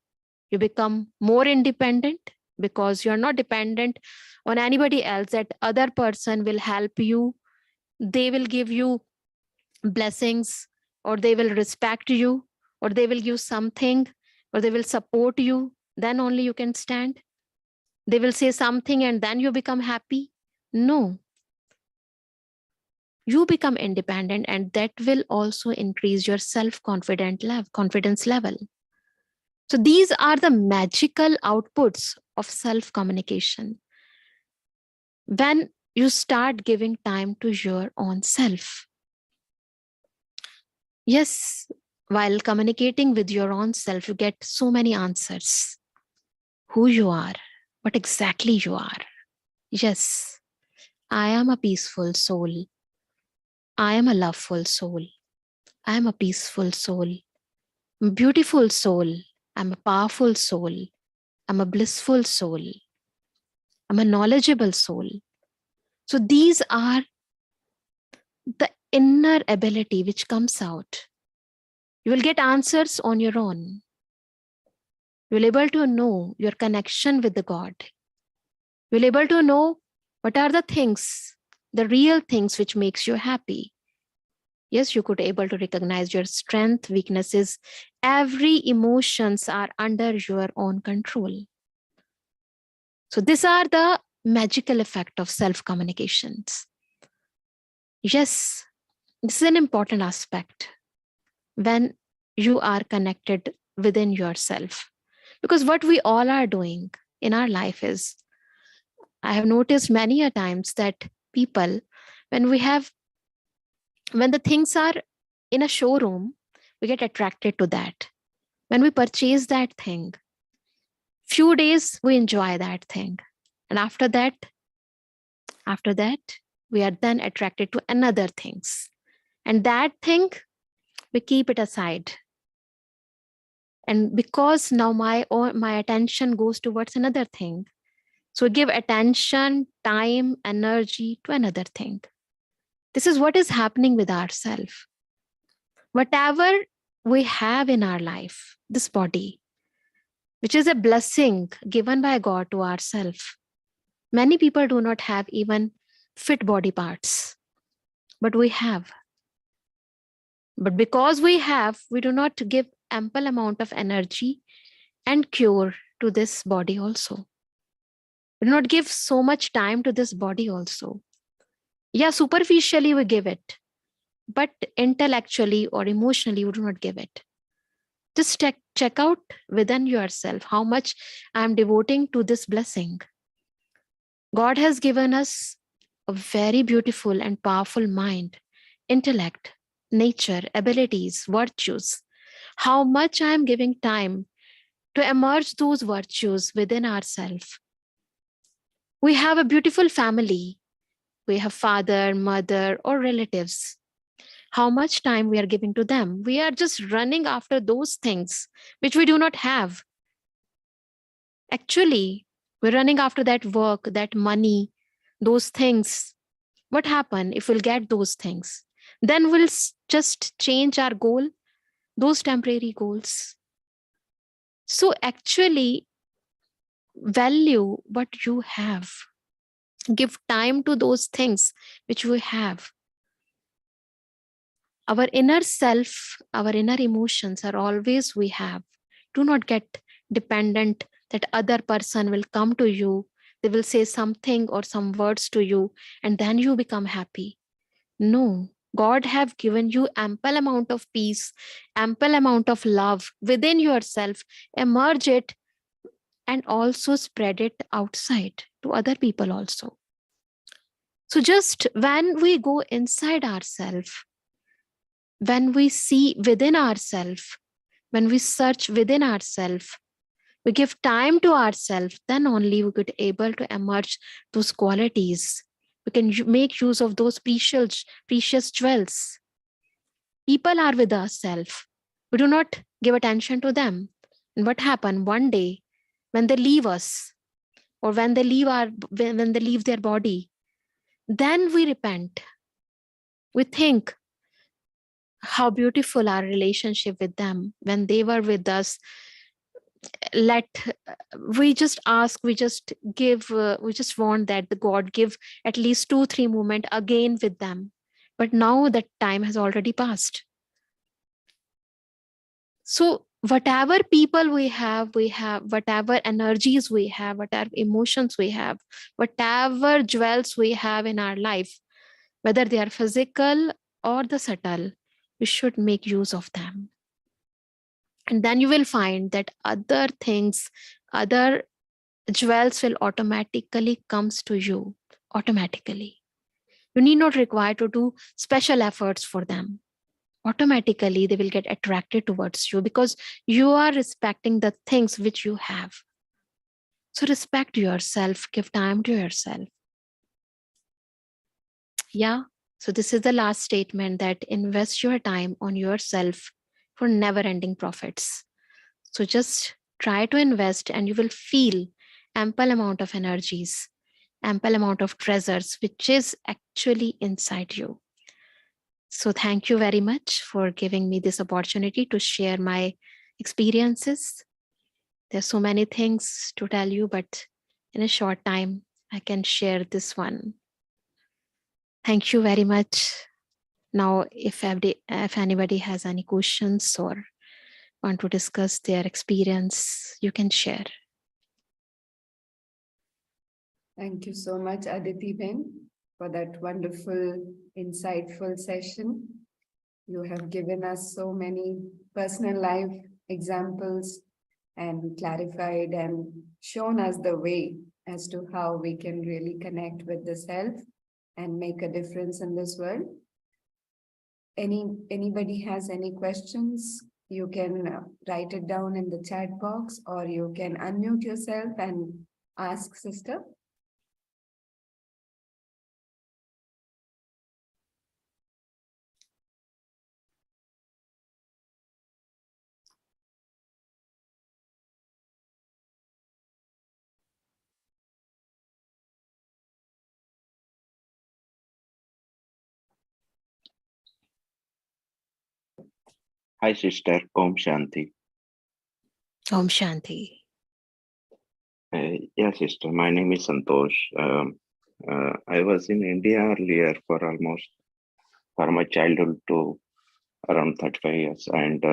You become more independent because you're not dependent on anybody else. That other person will help you, they will give you blessings, or they will respect you, or they will give something, or they will support you, then only you can stand. They will say something and then you become happy. No, you become independent, and that will also increase your confidence level. So these are the magical outputs of self communication. When you start giving time to your own self. Yes, while communicating with your own self, you get so many answers. Who you are, what exactly you are. Yes, I am a peaceful soul. I am a loveful soul. I am a peaceful soul. I'm a beautiful soul. I'm a powerful soul. I'm a blissful soul. I'm a knowledgeable soul. So these are the inner ability which comes out. You will get answers on your own. You will able to know your connection with the God. You will able to know what are the things, the real things which makes you happy. Yes, you could able to recognize your strength, weaknesses. Every emotions are under your own control. So these are the magical effect of self communications. Yes, this is an important aspect when you are connected within yourself. Because what we all are doing in our life is, I have noticed many a times that people, when we have, when the things are in a showroom, we get attracted to that. When we purchase that thing, few days we enjoy that thing. And after that, we are then attracted to another things. And that thing, we keep it aside. And because now my attention goes towards another thing, so give attention, time, energy to another thing. This is what is happening with ourselves. Whatever we have in our life, this body, which is a blessing given by God to ourselves. Many people do not have even fit body parts, but we have. But because we have, we do not give ample amount of energy and cure to this body also. We do not give so much time to this body also. Yeah, superficially we give it, but intellectually or emotionally we do not give it. Just check out within yourself how much I am devoting to this blessing. God has given us a very beautiful and powerful mind, intellect, nature, abilities, virtues. How much I am giving time to emerge those virtues within ourselves. We have a beautiful family. We have father, mother, or relatives. How much time we are giving to them? We are just running after those things which we do not have. Actually, we're running after that work, that money, those things. What happen if we'll get those things? Then we'll just change our goal, those temporary goals. So actually, value what you have. Give time to those things which we have. Our inner self, our inner emotions are always we have. Do not get dependent that other person will come to you, they will say something or some words to you, and then you become happy. No, God have given you ample amount of peace, ample amount of love within yourself. Emerge it and also spread it outside to other people also. So just when we go inside ourselves, when we see within ourselves, when we search within ourselves, we give time to ourselves, then only we could able to emerge those qualities. We can make use of those precious jewels. People are with ourselves. We do not give attention to them. And what happened one day when they leave us, or when they leave when they leave their body, then we repent. We think how beautiful our relationship with them when they were with us. Let we just ask, we just give, we just want that the God give at least 2-3 moments again with them. But now that time has already passed. So whatever people we have, whatever energies we have, whatever emotions we have, whatever jewels we have in our life, whether they are physical or the subtle, we should make use of them. And then you will find that other things, other jewels will automatically comes to you automatically. You need not require to do special efforts for them. Automatically they will get attracted towards you because you are respecting the things which you have. So respect yourself, give time to yourself. Yeah. So this is the last statement, that invest your time on yourself for never ending profits. So just try to invest and you will feel ample amount of energies, ample amount of treasures, which is actually inside you. So thank you very much for giving me this opportunity to share my experiences. There's so many things to tell you, but in a short time, I can share this one. Thank you very much. Now, if anybody has any questions or want to discuss their experience, you can share. Thank you so much, Aditi Ben, for that wonderful, insightful session. You have given us so many personal life examples and clarified and shown us the way as to how we can really connect with the self and make a difference in this world. Anybody has any questions, you can write it down in the chat box, or you can unmute yourself and ask sister. Hi, sister. Om Shanti. Om Shanti. Yeah, sister. My name is Santosh. I was in India earlier for my childhood to around 35 years, and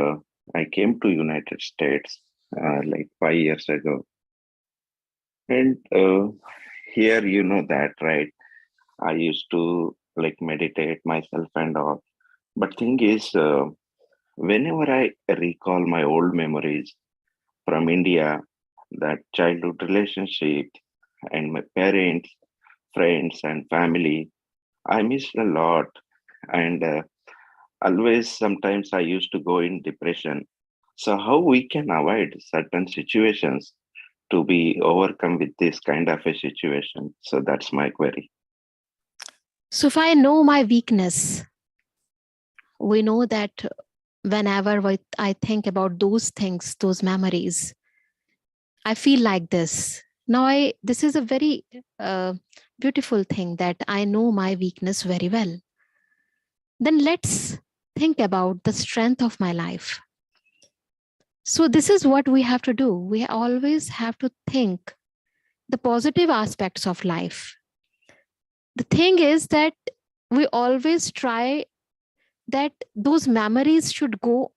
I came to United States like 5 years ago. And here, you know that, right? I used to like meditate myself and all. But thing is, whenever I recall my old memories from India, that childhood relationship and my parents, friends, and family, I miss a lot. And always, sometimes I used to go in depression. So, how we can avoid certain situations to be overcome with this kind of a situation? So, that's my query. So if I know my weakness, we know that whenever I think about those things, those memories, I feel like this. Now, this is a very beautiful thing that I know my weakness very well. Then let's think about the strength of my life. So this is what we have to do. We always have to think the positive aspects of life. The thing is that we always try that those memories should go.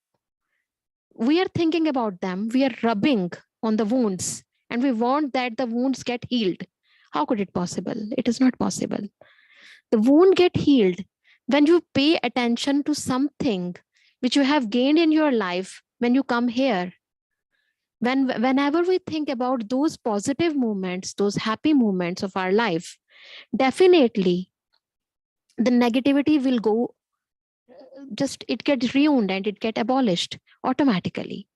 We are thinking about them, we are rubbing on the wounds, and we want that the wounds get healed. How could it possible? It is not possible. The wound get healed when you pay attention to something which you have gained in your life when you come here. Whenever we think about those positive moments, those happy moments of our life, definitely the negativity will go, just it gets ruined and it get abolished automatically.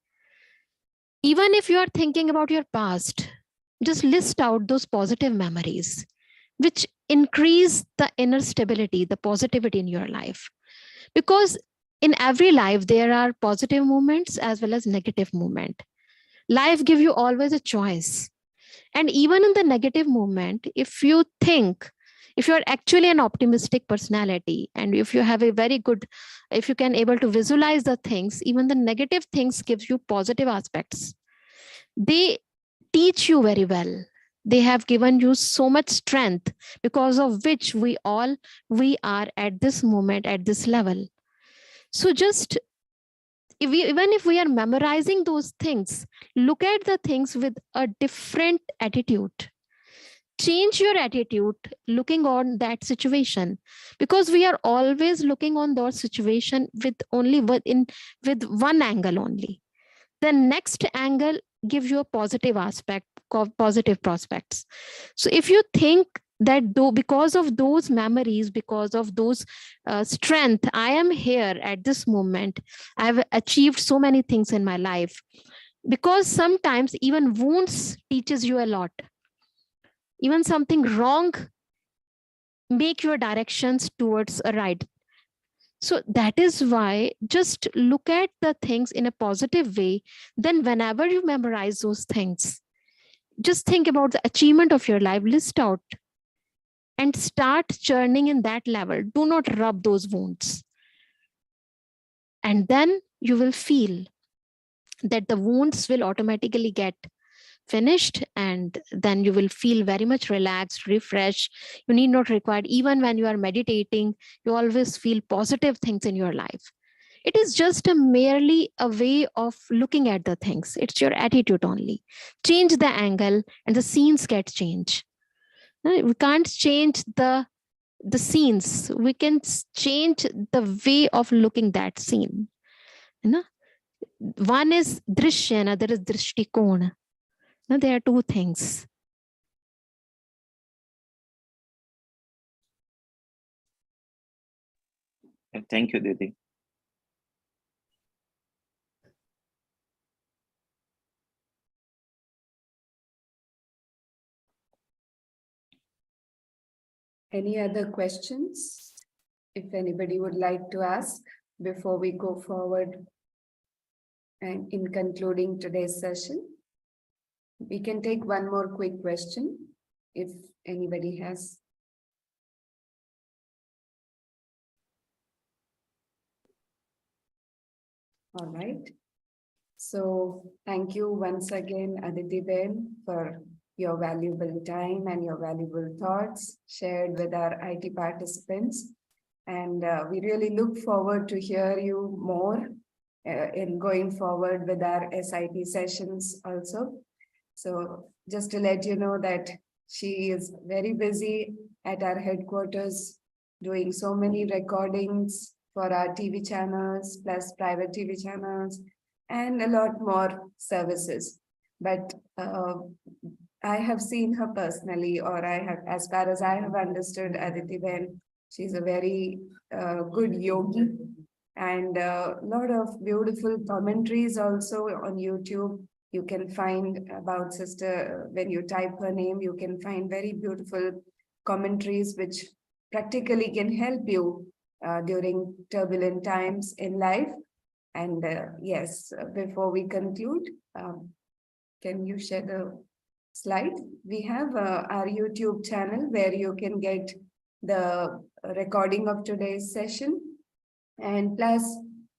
Even if you are thinking about your past, just list out those positive memories which increase the inner stability, the positivity in your life. Because in every life, there are positive moments as well as negative moment. Life give you always a choice. And even in the negative moment, if you think, if you are actually an optimistic personality, and if you have a very good, if you can able to visualize the things, even the negative things gives you positive aspects. They teach you very well. They have given you so much strength, because of which we are at this moment, at this level. So just even if we are memorizing those things, look at the things with a different attitude. Change your attitude looking on that situation, because we are always looking on that situation with only with one angle only. The next angle gives you a positive aspect, positive prospects. So if you think that though because of those memories, because of those strength, I am here at this moment, I've achieved so many things in my life. Because sometimes even wounds teaches you a lot. Even something wrong make your directions towards a right. So that is why just look at the things in a positive way. Then whenever you memorize those things, just think about the achievement of your life, list out and start churning in that level. Do not rub those wounds. And then you will feel that the wounds will automatically get finished, and then you will feel very much relaxed, refreshed. You need not require, even when you are meditating, you always feel positive things in your life. It is just merely a way of looking at the things. It's your attitude only. Change the angle and the scenes get changed. We can't change the scenes. We can change the way of looking that scene. One is drishya, another is drishtikona. There are two things. Thank you, Didi. Any other questions? If anybody would like to ask before we go forward and in concluding today's session, we can take one more quick question if anybody has. All right. So thank you once again, Aditi Ben, for your valuable time and your valuable thoughts shared with our IT participants. And we really look forward to hear you more in going forward with our SiT sessions also. So just to let you know that she is very busy at our headquarters doing so many recordings for our TV channels, plus private TV channels, and a lot more services. But I have seen her personally, or I have, as far as I have understood Aditi Ben, she's a very good yogi, and a lot of beautiful commentaries also on YouTube. You can find about sister, when you type her name, you can find very beautiful commentaries which practically can help you during turbulent times in life. And yes, before we conclude, can you share the slide? We have our YouTube channel where you can get the recording of today's session. And plus,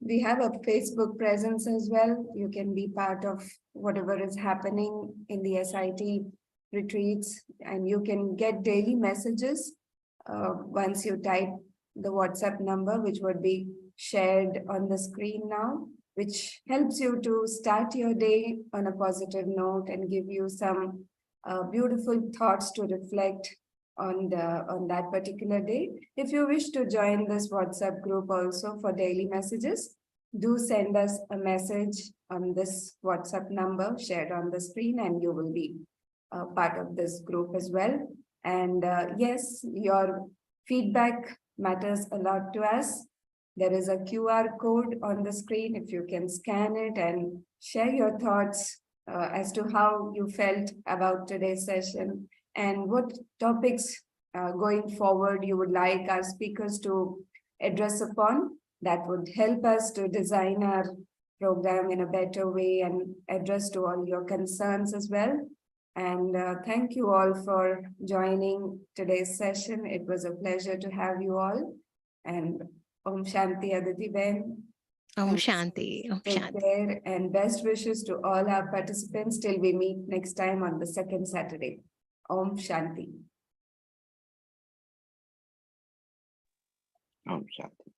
we have a Facebook presence as well. You can be part of whatever is happening in the SiT retreats, and you can get daily messages once you type the WhatsApp number, which would be shared on the screen now, which helps you to start your day on a positive note and give you some beautiful thoughts to reflect on that particular day. If you wish to join this WhatsApp group also for daily messages, do send us a message on this WhatsApp number shared on the screen, and you will be part of this group as well. And yes, your feedback matters a lot to us. There is a QR code on the screen. If you can scan it and share your thoughts as to how you felt about today's session and what topics going forward you would like our speakers to address upon, that would help us to design our program in a better way and address to all your concerns as well. And thank you all for joining today's session. It was a pleasure to have you all. And Om Shanti Aditi Ben. Om Shanti. Om Take Shanti. care and best wishes to all our participants till we meet next time on the second Saturday. Om Shanti. Om Shanti.